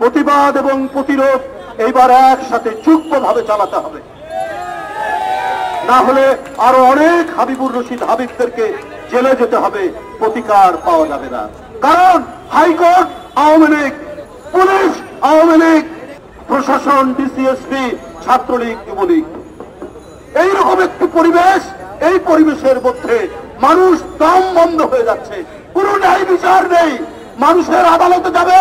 প্রতিবাদ এবং প্রতিরোধ এইবার একসাথে যুগ্মভাবে চালাতে হবে, না হলে আরো অনেক হাবিবুর রশিদ হাবিবদেরকে জেলে যেতে হবে, প্রতিকার পাওয়া যাবে না। কারণ হাইকোর্ট আওয়ামী লীগ, পুলিশ আওয়ামী লীগ, প্রশাসন ডিসিএসপি ছাত্রলীগ যুবলীগ, এইরকম একটি পরিবেশ, এই পরিবেশের মধ্যে মানুষ দম বন্ধ হয়ে যাচ্ছে, কোনো ন্যায় বিচার নেই, মানুষের আদালতে যাবে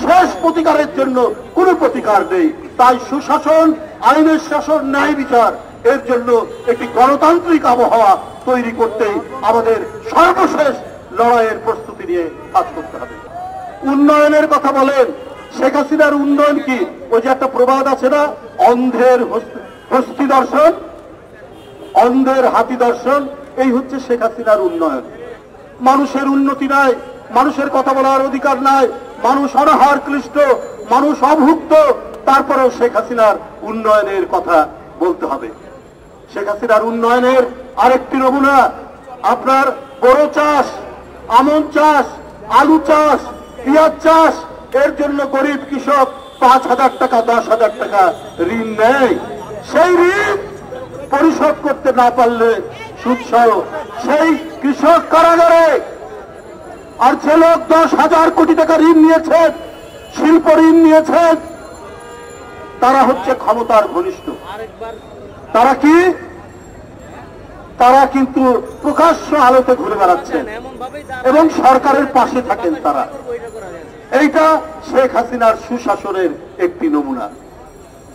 শেষ প্রতিকারের জন্য কোনো প্রতিকার নেই। তাই সুশাসন, আইনের শাসন, ন্যায় বিচার এর জন্য একটি গণতান্ত্রিক আবহাওয়া তৈরি করতেই আমাদের সর্বশেষ লড়াইয়ের প্রস্তুতি নিয়ে কাজ করতে হবে। উন্নয়নের কথা বলেন, শেখ হাসিনার উন্নয়ন কি? ওই যে একটা প্রবাদ আছে না, অন্ধের হস্তি দর্শন, অন্ধের হাতি দর্শন, এই হচ্ছে শেখ হাসিনার উন্নয়ন। মানুষের উন্নতি নাই, মানুষের কথা বলার অধিকার নাই, মানুষ অনাহার ক্লিষ্ট, মানুষ অভুক্ত, তারপরেও শেখ হাসিনার উন্নয়নের কথা বলতে হবে। শেখ হাসিনার উন্নয়নের আরেকটি নমুনা আপনার বড় চাষ, আমন চাষ, আলু চাষ, পেঁয়াজ চাষ, এর জন্য গরিব কৃষক 5,000 টাকা 10,000 টাকা ঋণ নেয়। সেই ঋণ পরিশোধ করতে না পারলে সুদসহ সেই কৃষক কারাগারে। আর যে লোক 10,000 কোটি টাকা ঋণ নিয়েছেন, শিল্প ঋণ নিয়েছেন, তারা হচ্ছে ক্ষমতার ঘনিষ্ঠ। তারা কি? তারা কিন্তু প্রকাশ্য আলোতে ঘুরে বেড়াচ্ছেন এবং সরকারের পাশে থাকেন তারা। এইটা শেখ হাসিনার সুশাসনের একটি নমুনা।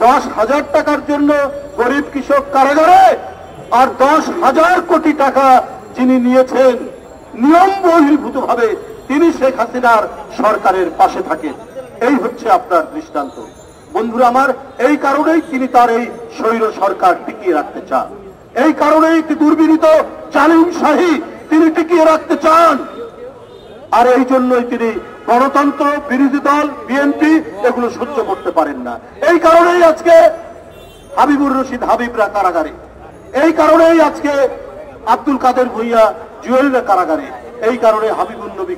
10,000 টাকার জন্য গরিব কৃষক কারাগারে, আর 10,000 কোটি টাকা যিনি নিয়েছেন নিয়ম বহির্ভূত ভাবে, তিনি শেখ হাসিনার সরকারের পাশে থাকেন। এই হচ্ছে আপনার দৃষ্টান্ত। বন্ধুরা আমার, এই কারণেই তিনি তার এই স্বৈর সরকার টিকিয়ে রাখতে চান, এই কারণেই একটি দুর্বিনীত জালিমশাহী তিনি টিকিয়ে রাখতে চান। আর এই জন্যই তিনি গণতন্ত্র বিরোধী দল বিএনপি এগুলো সহ্য করতে পারেন না। এই কারণেই আজকে হাবিবুর রশিদ হাবিবরা কারাগারে, এই কারণেই আজকে আব্দুল কাদের ভূঁইয়া জুয়েলরা কারাগারে, এই কারণে হাবিবুর নবী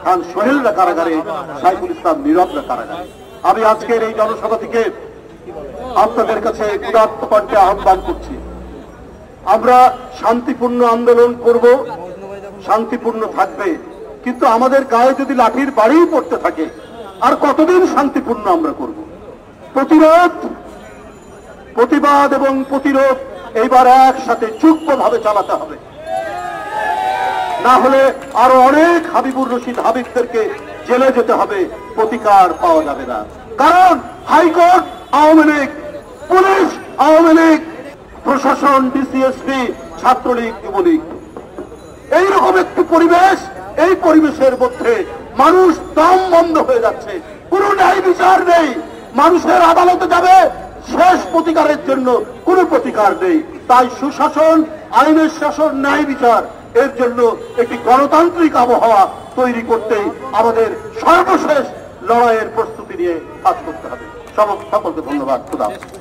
খান সোহেলরা কারাগারে, সাইফুল ইসলাম নীরবরা কারাগারে। আমি আজকের এই জনসভা থেকে আপনাদের কাছে উদাত্ত কণ্ঠে আহ্বান করছি, আমরা শান্তিপূর্ণ আন্দোলন করব, শান্তিপূর্ণ থাকবে, কিন্তু আমাদের গায়ে যদি লাঠির বাড়ি পড়তে থাকে আর কতদিন শান্তিপূর্ণ আমরা করব? প্রতিরোধ, প্রতিবাদ এবং প্রতিরোধ এইবার একসাথে যুগ্মভাবে চালাতে হবে, না হলে আরো অনেক হাবিবুর রশিদ হাবিবদেরকে জেলে যেতে হবে, প্রতিকার পাওয়া যাবে না। কারণ হাইকোর্ট আওয়ামী লীগ, পুলিশ আওয়ামী লীগ, প্রশাসন ডিসিএসপি ছাত্রলীগ যুবলীগ, এইরকম একটি পরিবেশ, এই পরিবেশের মধ্যে মানুষ দম বন্ধ হয়ে যাচ্ছে, কোনো ন্যায় বিচার নেই, মানুষের আদালতে যাবে শেষ প্রতিকারের জন্য কোনো প্রতিকার নেই। তাই সুশাসন, আইনের শাসন, ন্যায় বিচার এর জন্য একটি গণতান্ত্রিক আবহাওয়া তৈরি করতেই আমাদের সর্বশেষ লড়াইয়ের প্রস্তুতি নিয়ে কাজ করতে হবে। সকলকে ধন্যবাদ। খুদা হাফেজ।